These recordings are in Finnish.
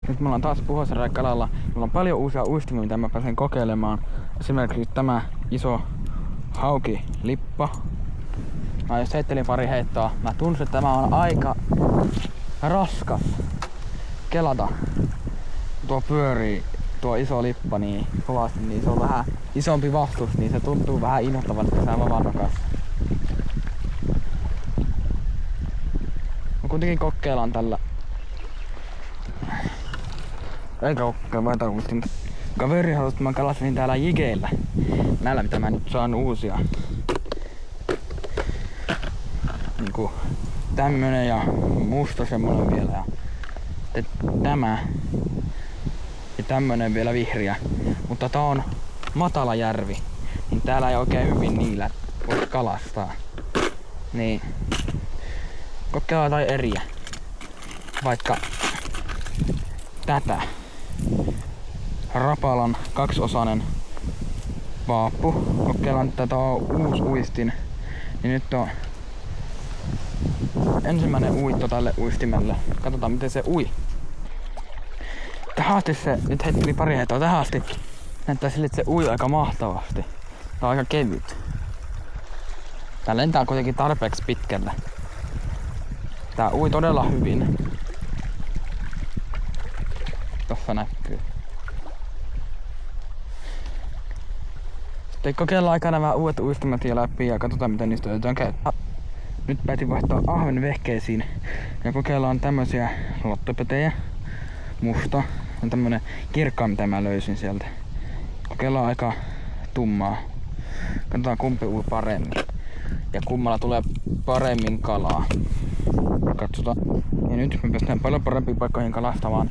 Nyt me ollaan taas Puhosjärven kalalla. Meillä on paljon uusia uistimia, mitä mä pääsen kokeilemaan. Esimerkiksi tämä iso haukilippa. Mä just heittelin pari heittoa. Mä tunsin, että tämä on aika raskas kelata. Tuo pyörii, tuo iso lippa niin kovasti, niin se on vähän isompi vastus, niin se tuntuu vähän inhottavalta tässä vavannokas. Mä kuitenkin kokeillaan tällä. Eikä kokeilla vain uistinta. Kaveri halusi, että mä kalasin täällä jigeillä. Näillä mitä mä nyt saan uusia. Niinku tämmönen ja musta semmonen vielä ja tämä ja tämmönen vielä vihreä. Mutta tää on matala järvi, niin täällä ei oikein hyvin niillä voi kalastaa. Niin kokeillaan jotain eriä. Vaikka tätä. Rapalan kaksiosainen vaappu. Kokeillaan, että tää on uusi uistin. Niin nyt on ensimmäinen uitto tälle uistimelle. Katsotaan miten se ui. Tähän asti se, nyt heitteli pari heittoa tähän asti. Näyttää sille, että se ui aika mahtavasti. Tää on aika kevyt. Tää lentää kuitenkin tarpeeksi pitkälle. Tää ui todella hyvin. Tossa näkyy. Sitten kokeillaan aikaa nämä uudet uistimet ja läpi ja katsotaan miten niistä otetaan käyttää. Nyt päätin vaihtaa ahven vehkeisiin ja kokeillaan tämmösiä lottopetejä. Musta on tämmönen kirkkaa mitä mä löysin sieltä. Kokeillaan aika tummaa. Katsotaan kumpi ui paremmin. Ja kummalla tulee paremmin kalaa. Katsotaan. Ja nyt me päästään paljon parempiin paikkoihin kalastamaan.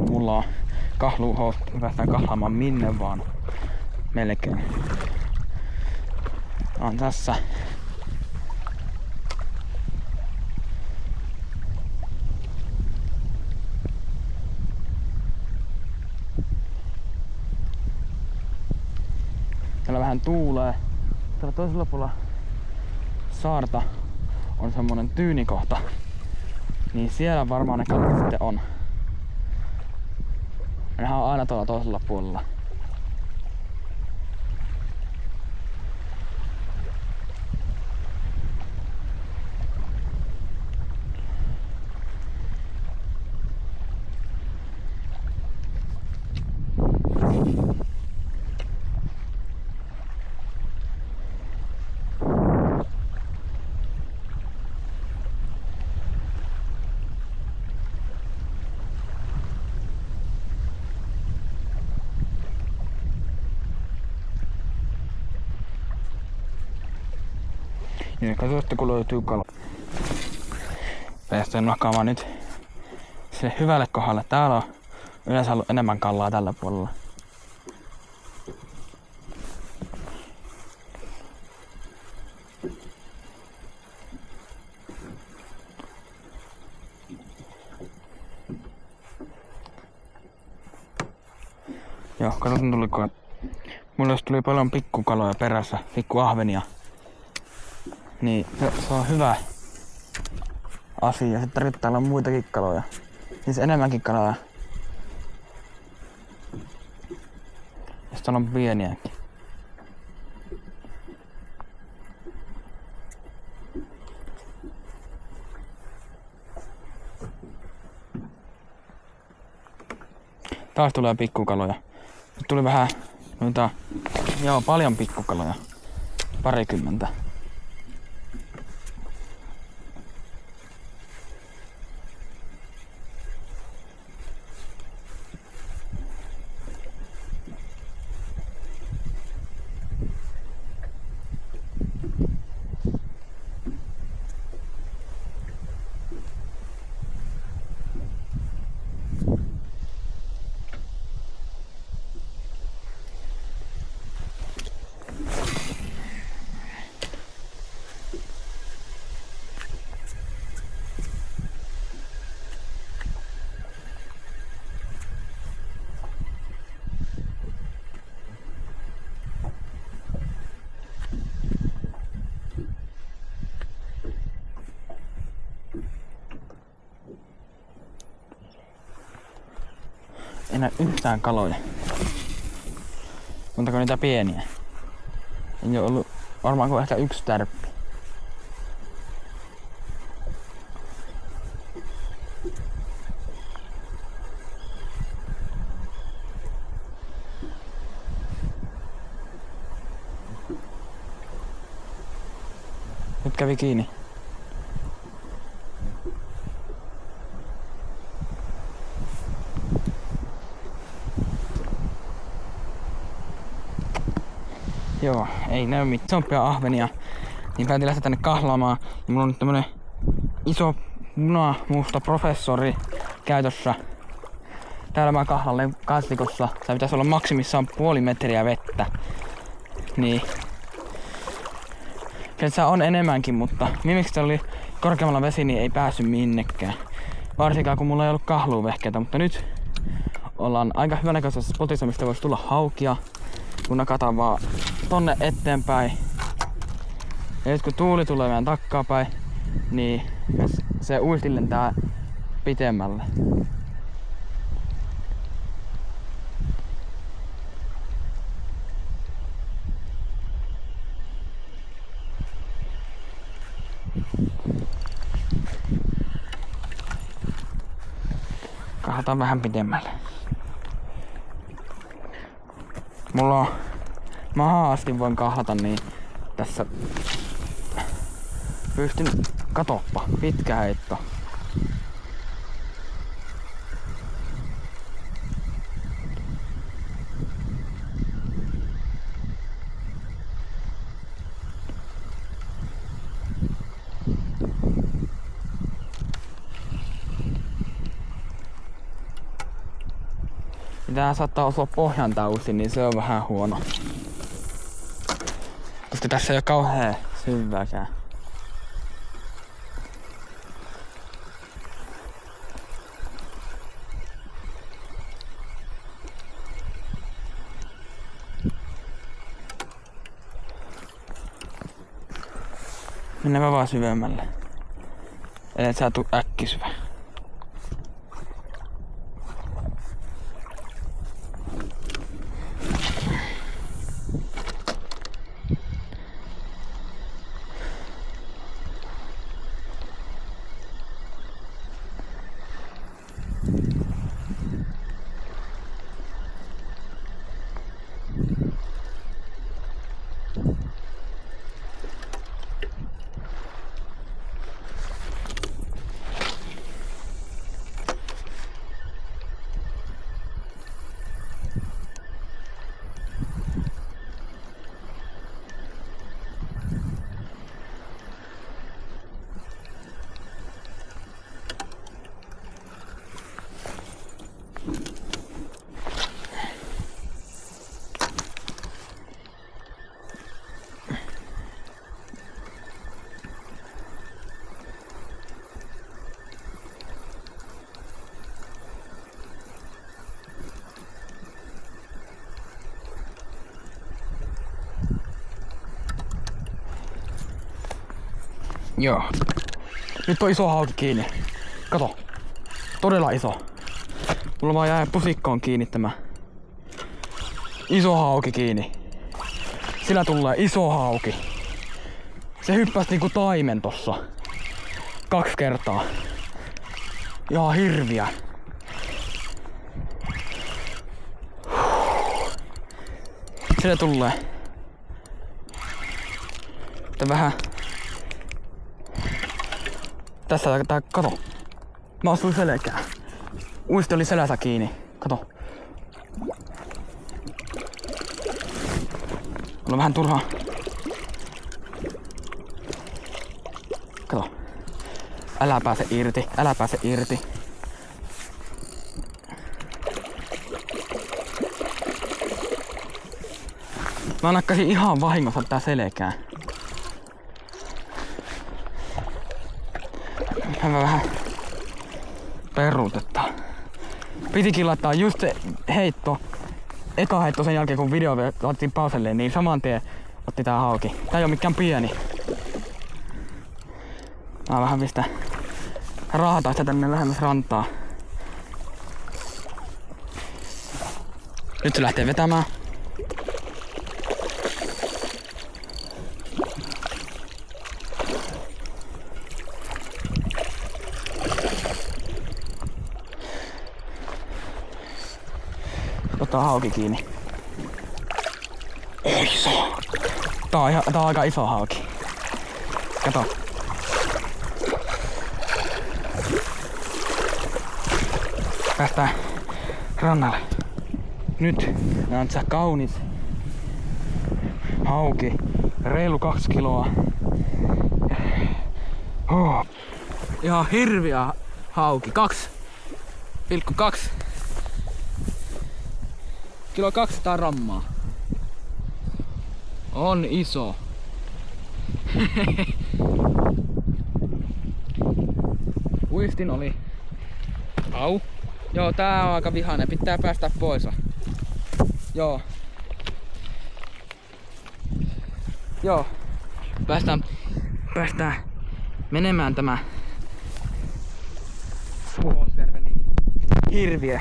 Mulla on kahluhousut. Me päästään kahlaamaan minne vaan. Melkein. On tässä. Täällä vähän tuulee. Täällä toisella puolella saarta on semmonen tyynikohta. Niin siellä varmaan ne kalat sitten on. Nehän on aina tuolla toisella puolella. Niin katsotte kun löytyy kala. Päästään nakaamaan nyt sille hyvälle kohdalle. Täällä on yleensä ollut enemmän kalaa tällä puolella. Joo, katsotaan tuliko. Mulle tuli paljon pikkukaloja perässä, pikkuahvenia. Niin, se on hyvä asia. Sitten tarvitsee olla muitakin kaloja. Siis enemmänkin kaloja. Ja sitten on pieniäkin. Taas tulee pikkukaloja. Nyt tuli vähän noita, joo paljon pikkukaloja. Parikymmentä. Ei näy yhtään kaloja. Montako niitä pieniä? Ei oo ollut varmaan kuin ehkä 1 tärppi. Nyt kävi kiinni. Joo, ei näy mitään isompia ahvenia. Niin päätin lähteä tänne kahlaamaan. Ja mulla on nyt tämmönen iso musta professori käytössä. Täällä mä kahlaan kaslikossa. Tää pitäisi olla maksimissaan 0,5 metriä vettä. Niin. Kyllä on enemmänkin, mutta viimeksi se oli korkeammalla vesi, niin ei päässyt minnekään. Varsinkaan kun mulla ei ollut kahluuvehkeitä, mutta nyt ollaan aika hyvänäköisessä spotissa, mistä voisi tulla haukia. Kun nakataan vaan tonne eteenpäin. Ja nyt kun tuuli tulee meidän takaapäin, niin se uisti lentää pitemmälle. Kahataan vähän pidemmälle. Mulla on mahaan asti voin kahlata, niin tässä pystyn, katoppa, pitkä heitto. Tää saattaa osua pohjan tausi, niin se on vähän huono. Koska tässä ei oo kauhea syvääkään. Mennään vaan syvemmälle. Eli et sä tuu äkkisyvä. Joo. Nyt on iso hauki kiinni. Kato. Todella iso. Mulla vaan jää pusikkoon kiinni tämä. Iso hauki kiinni. Sillä tulee iso hauki. Se hyppäsi niinku taimen tossa. 2 kertaa. Ihan hirviä. Sillä tulee. Tää vähän. Tässä tää, kato. Mä osuin selkään. Uisti oli selässä kiinni. Kato. On vähän turhaa. Kato. Älä pääse irti, älä pääse irti. Mä nakkasin ihan vahingossa tää selkään. Vähän peruutetta. Pitikin laittaa just se heitto. Eka heitto sen jälkeen kun video otettiin pauselle, niin saman tien otti tää hauki. Tää ei oo mikään pieni. Mä vähän pistää raahataan sitä tänne lähemmäs rantaa. Nyt se lähtee vetämään. Ottaa hauki kiinni. Oi iso! Tää on aika iso hauki. Kato. Päästään rannalle. Nyt näen sä kaunis hauki. Reilu 2 kiloa. Ihan hirviä hauki. 2,2 kilo 200 grammaa. On iso. Uistin oli. Au. Joo, tää on aika vihainen. Pitää päästä pois. Joo. Joo. Päästään menemään tämä Puhosjärven hirviö.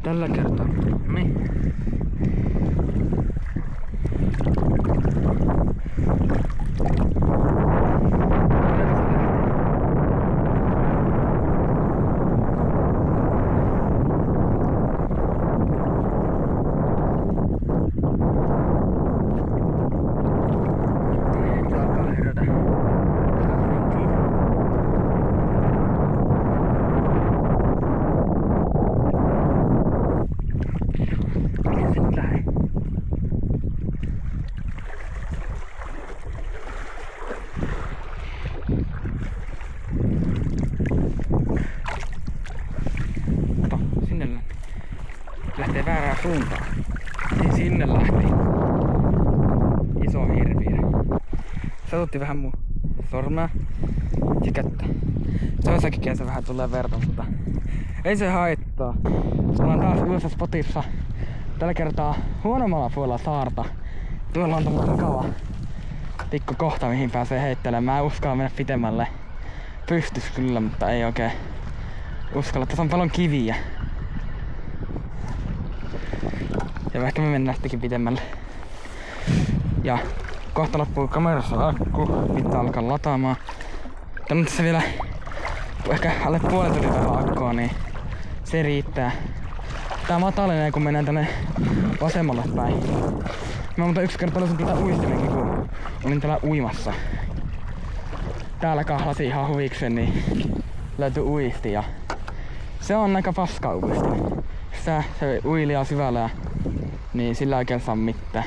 Tällä kertaa. Niin. Lähtee väärään suuntaan. Niin sinne lähti iso hirviö. Se otti vähän mun sormea ja kättä. Toissakin kädessä vähän tulee verta, mutta ei se haittaa. Ollaan taas uudessa spotissa. Tällä kertaa huonommalla puolella saarta. Tuolla on tommoinen mukava tikku kohta, mihin pääsee heittelemään. Mä en uskalla mennä pitemmälle. Pystys kyllä, mutta ei oikein uskalla. Tässä on paljon kiviä. Ja ehkä me mennään sittenkin pitemmälle. Ja kohta loppuu kamerassa akku. Pitää alkaa lataamaan. Mutta nyt tässä vielä ehkä alle puolet yritetään akkoa, niin se riittää. Tää matalinen kun mennään tänne vasemmalle päin. Mä muuten yksi kerta olisin tätä uistinenkin, kun olin täällä uimassa. Täällä kahlasin ihan huvikseen, niin löytyi uisti ja se on aika paska uisti. Se ui liian syvällä, niin sillä oikein saa mitään.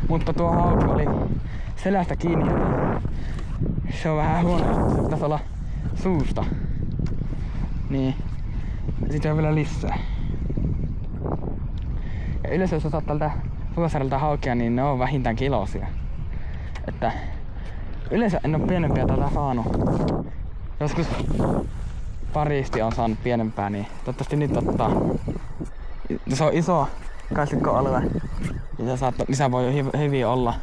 Mutta tuo hauki oli selästä kiinni. Se on vähän huono, se pitäisi olla suusta. Niin, sitten on vielä lisää. Ja yleensä jos otat tältä Puhosjärveltä haukia, niin ne on vähintään kilosia. Että yleensä en oo pienempiä tätä saanut. Joskus paristi on saanut pienempää, niin toivottavasti nyt ottaa. Se on iso kasvikkoalue. Ja lisää voi hyvin olla.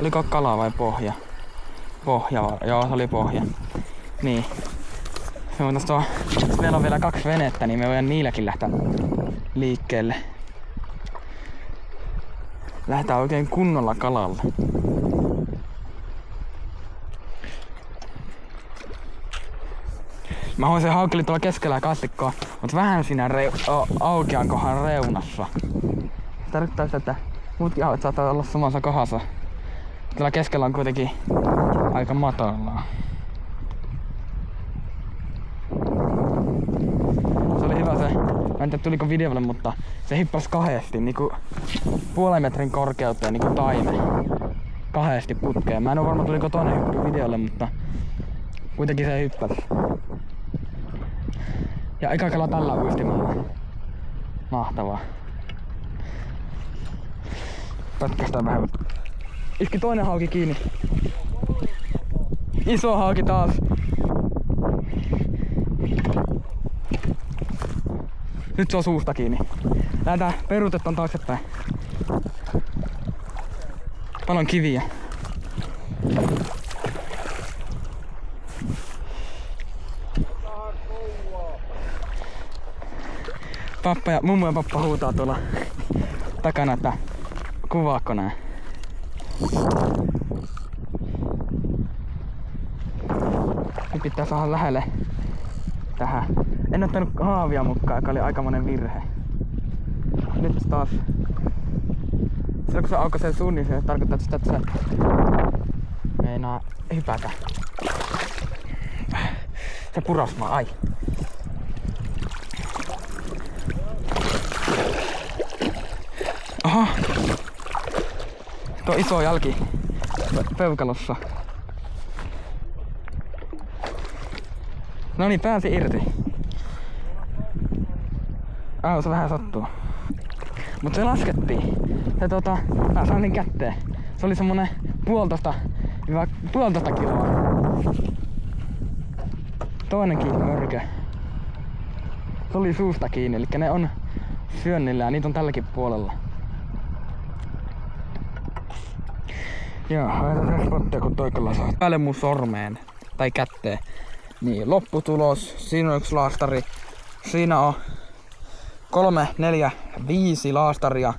Oliko kala vai pohja? Pohja, joo se oli pohja. Niin. Jos meillä on vielä 2 venettä, niin me voidaan niilläkin lähteä liikkeelle. Lähdetään oikein kunnolla kalalle. Mä huomasin, että hauki oli tuolla keskellä kastikkoa, mutta vähän siinä aukean kohan reunassa. Se tarkoittaa sitä, että muutkin hauet saattaa olla samassa kohdassa. Tällä keskellä on kuitenkin aika matalaa. Se oli hyvä se, mä en tiedä tuliko videolle, mutta se hyppäsi kahdesti niinku puolen metrin korkeuteen niinku taime. Kahdesti putkeen. Mä en oo varma tuliko toinen hyppy videolle, mutta kuitenkin se hyppäsi. Ja eka kala tällä uistimella. Mahtavaa. Pätkästään vähän. Iski toinen hauki kiinni. Iso hauki taas. Nyt se on suusta kiinni. Lähdetään peruutetaan taaksepäin. Paljon kiviä. Pappa ja mummo ja pappa huutaa tuolla takana, että kuvaako nää. Nyt pitää saada lähelle tähän. En ottanut haavia mukaan, joka oli aikamoinen virhe. Nyt taas. Silloin kun se aukaisee suun, niin se tarkoittaa sitä, että se meinaa hypätä. Se purasmaa, ai. Aha! Tuo iso jalki peukalossa. No niin, pääsi irti. Se vähän sattuu. Mut se laskettiin. Se mä sain kätteen. Se oli semmonen puolitoista kiloa. Toinenkin mörkö. Se oli suusta kiinni, eli ne on syönnillä ja niitä on tälläkin puolella. Joo, laitetaan se spottia kun toikolla saa päälle mun sormeen tai kätteen. Niin, lopputulos. Siinä on yksi laastari. Siinä on 3, 4, 5 laastaria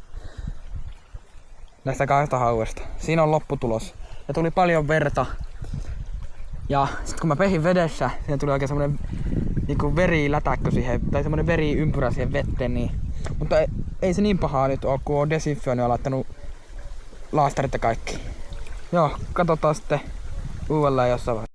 näistä 2 hauesta. Siinä on lopputulos. Ja tuli paljon verta. Ja sit kun mä pehin vedessä, siinä tuli oikein semmonen niinku verilätäkkö siihen, tai semmonen veriympyrä siihen vetteen. Niin. Mutta ei se niin pahaa nyt oo, kun on desinfioinut ja laittanut laastarit ja kaikki. Joo, katsotaan sitten uudelleen jossain vaiheessa.